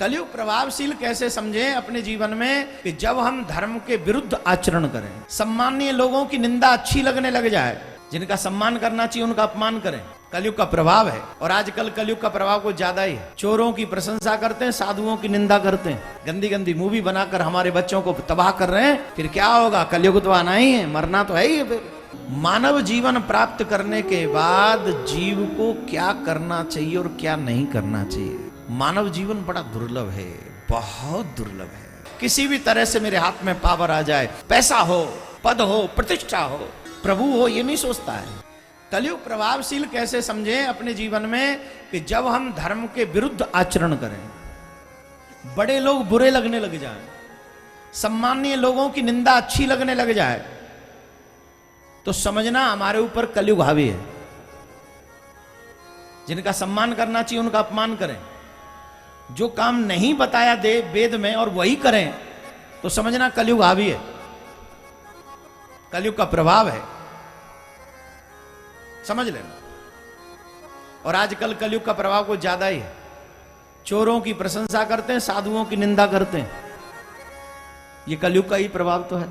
कलयुग प्रभावशील कैसे समझें अपने जीवन में कि जब हम धर्म के विरुद्ध आचरण करें, सम्मानीय लोगों की निंदा अच्छी लगने लग जाए, जिनका सम्मान करना चाहिए उनका अपमान करें, कलयुग का प्रभाव है। और आजकल कलयुग का प्रभाव कुछ ज्यादा ही है। चोरों की प्रशंसा करते हैं, साधुओं की निंदा करते हैं, गंदी गंदी मूवी बनाकर हमारे बच्चों को तबाह कर रहे हैं। फिर क्या होगा? कलयुग तो आना ही है, मरना तो है ही है। फिर मानव जीवन प्राप्त करने के बाद जीव को क्या करना चाहिए और क्या नहीं करना चाहिए। मानव जीवन बड़ा दुर्लभ है, बहुत दुर्लभ है। किसी भी तरह से मेरे हाथ में पावर आ जाए, पैसा हो, पद हो, प्रतिष्ठा हो, प्रभु हो, ये नहीं सोचता है। कलयुग प्रभावशील कैसे समझें अपने जीवन में कि जब हम धर्म के विरुद्ध आचरण करें, बड़े लोग बुरे लगने लग जाएं, सम्मानीय लोगों की निंदा अच्छी लगने लग जाए, तो समझना हमारे ऊपर कलयुग हावी है। जिनका सम्मान करना चाहिए उनका अपमान करें, जो काम नहीं बताया दे वेद में और वही करें, तो समझना कलयुग हावी है, कलयुग का प्रभाव है, समझ लेना। और आजकल कलयुग का प्रभाव कुछ ज्यादा ही है। चोरों की प्रशंसा करते हैं, साधुओं की निंदा करते हैं, ये कलयुग का ही प्रभाव तो है।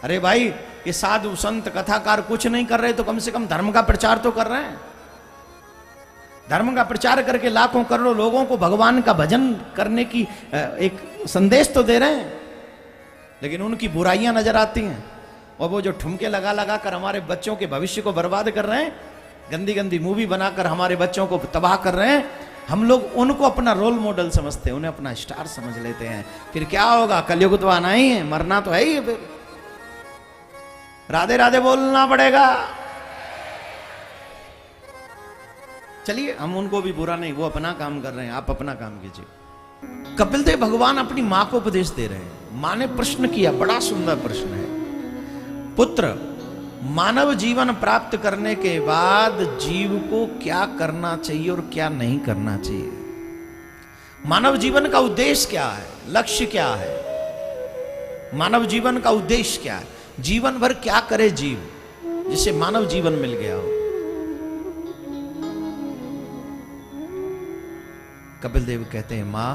अरे भाई, ये साधु संत कथाकार कुछ नहीं कर रहे तो कम से कम धर्म का प्रचार तो कर रहे हैं। धर्म का प्रचार करके लाखों करोड़ों लोगों को भगवान का भजन करने की एक संदेश तो दे रहे हैं, लेकिन उनकी बुराइयां नजर आती हैं। और वो जो ठुमके लगा लगा कर हमारे बच्चों के भविष्य को बर्बाद कर रहे हैं, गंदी गंदी मूवी बनाकर हमारे बच्चों को तबाह कर रहे हैं, हम लोग उनको अपना रोल मॉडल समझते हैं, उन्हें अपना स्टार समझ लेते हैं। फिर क्या होगा? कलयुग तो आना ही है, मरना तो है ही है। फिर राधे राधे बोलना पड़ेगा। चलिए, हम उनको भी बुरा नहीं, वो अपना काम कर रहे हैं, आप अपना काम कीजिए। कपिल देव भगवान अपनी मां को उपदेश दे रहे हैं। मां ने प्रश्न किया, बड़ा सुंदर प्रश्न है। पुत्र, मानव जीवन प्राप्त करने के बाद जीव को क्या करना चाहिए और क्या नहीं करना चाहिए। मानव जीवन का उद्देश्य क्या है, लक्ष्य क्या है, मानव जीवन का उद्देश्य क्या है, जीवन भर क्या करे जीव जिसे मानव जीवन मिल गया हो। कपिल देव कहते हैं, मां,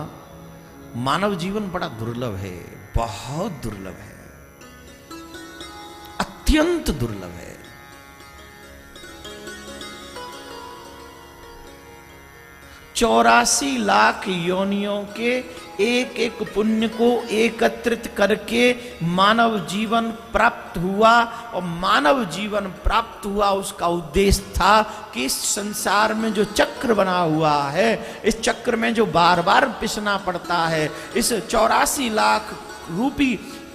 मानव जीवन बड़ा दुर्लभ है, बहुत दुर्लभ है, अत्यंत दुर्लभ है। 84 लाख योनियों के एक एक पुण्य को एकत्रित करके मानव जीवन प्राप्त हुआ। और मानव जीवन प्राप्त हुआ, उसका उद्देश्य था कि इस संसार में जो चक्र बना हुआ है, इस चक्र में जो बार बार पिसना पड़ता है, इस 84 लाख रूपी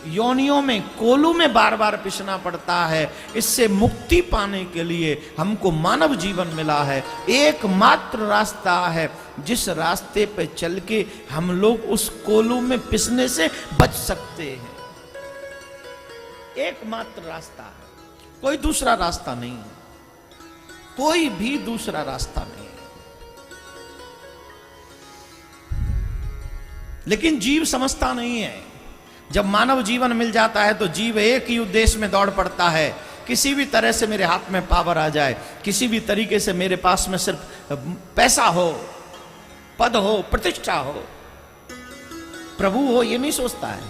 योनियों में, कोलू में बार बार पिसना पड़ता है, इससे मुक्ति पाने के लिए हमको मानव जीवन मिला है। एकमात्र रास्ता है जिस रास्ते पे चल के हम लोग उस कोलू में पिसने से बच सकते हैं। एकमात्र रास्ता है, कोई दूसरा रास्ता नहीं है, कोई भी दूसरा रास्ता नहीं है। लेकिन जीव समझता नहीं है। जब मानव जीवन मिल जाता है तो जीव एक ही उद्देश्य में दौड़ पड़ता है, किसी भी तरह से मेरे हाथ में पावर आ जाए, किसी भी तरीके से मेरे पास में सिर्फ पैसा हो, पद हो, प्रतिष्ठा हो, प्रभु हो, ये नहीं सोचता है।